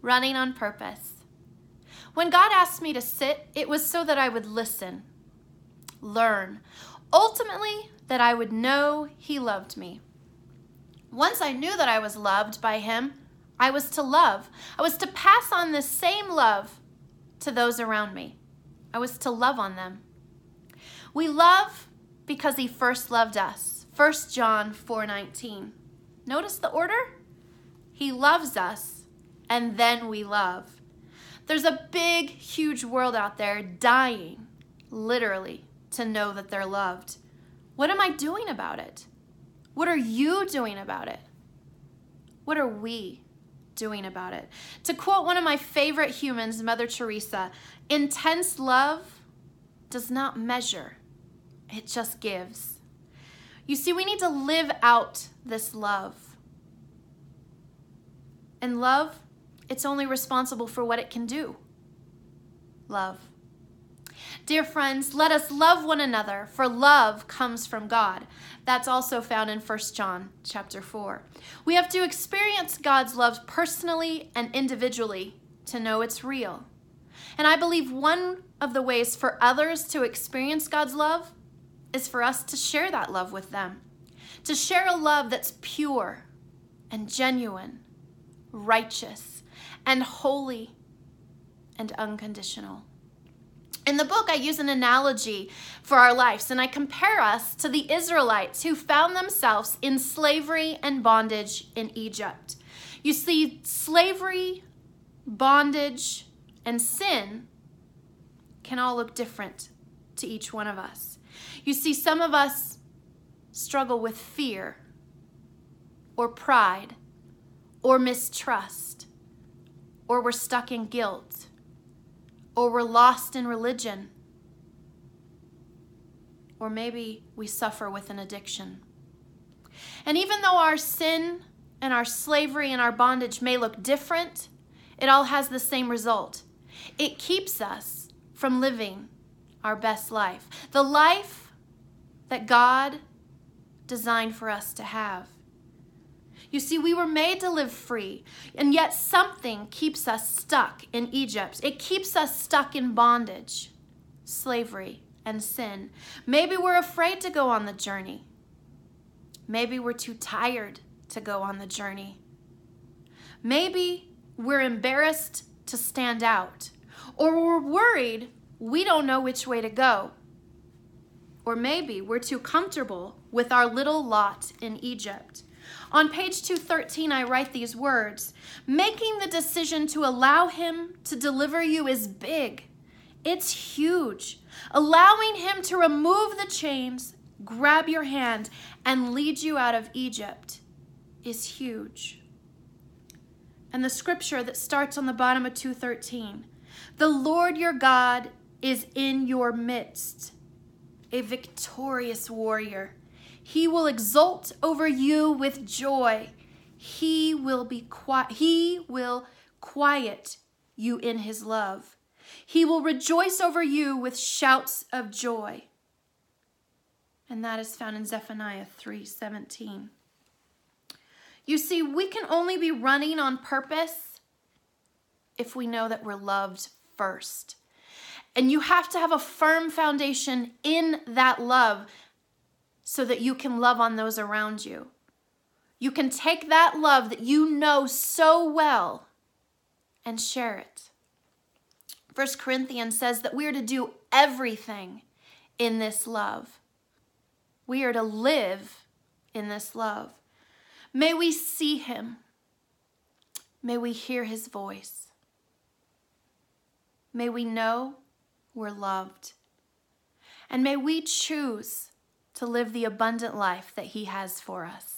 running on purpose. When God asked me to sit, it was so that I would listen, learn, ultimately that I would know He loved me. Once I knew that I was loved by Him, I was to love. I was to pass on this same love to those around me. I was to love on them. We love because He first loved us. 1 John 4:19. Notice the order? He loves us, and then we love. There's a big, huge world out there dying, literally, to know that they're loved. What am I doing about it? What are you doing about it? What are we doing about it? To quote one of my favorite humans, Mother Teresa, intense love does not measure, it just gives. You see, we need to live out this love. And love, it's only responsible for what it can do. Love. Dear friends, let us love one another, for love comes from God. That's also found in 1 John chapter 4. We have to experience God's love personally and individually to know it's real. And I believe one of the ways for others to experience God's love is for us to share that love with them. To share a love that's pure and genuine, righteous and holy and unconditional. In the book, I use an analogy for our lives, and I compare us to the Israelites who found themselves in slavery and bondage in Egypt. You see, slavery, bondage, and sin can all look different to each one of us. You see, some of us struggle with fear or pride or mistrust, or we're stuck in guilt, or we're lost in religion, or maybe we suffer with an addiction. And even though our sin and our slavery and our bondage may look different, it all has the same result. It keeps us from living our best life, the life that God designed for us to have. You see, we were made to live free, and yet something keeps us stuck in Egypt. It keeps us stuck in bondage, slavery, and sin. Maybe we're afraid to go on the journey. Maybe we're too tired to go on the journey. Maybe we're embarrassed to stand out, or we're worried we don't know which way to go. Or maybe we're too comfortable with our little lot in Egypt. On page 213, I write these words: making the decision to allow Him to deliver you is big. It's huge. Allowing Him to remove the chains, grab your hand, and lead you out of Egypt is huge. And the scripture that starts on the bottom of 213, the Lord your God is in your midst, a victorious warrior. He will exult over you with joy. He will quiet you in His love. He will rejoice over you with shouts of joy. And that is found in Zephaniah 3:17. You see, we can only be running on purpose if we know that we're loved first. And you have to have a firm foundation in that love so that you can love on those around you. You can take that love that you know so well and share it. 1 Corinthians says that we are to do everything in this love. We are to live in this love. May we see Him. May we hear His voice. May we know we're loved. And may we choose to live the abundant life that He has for us.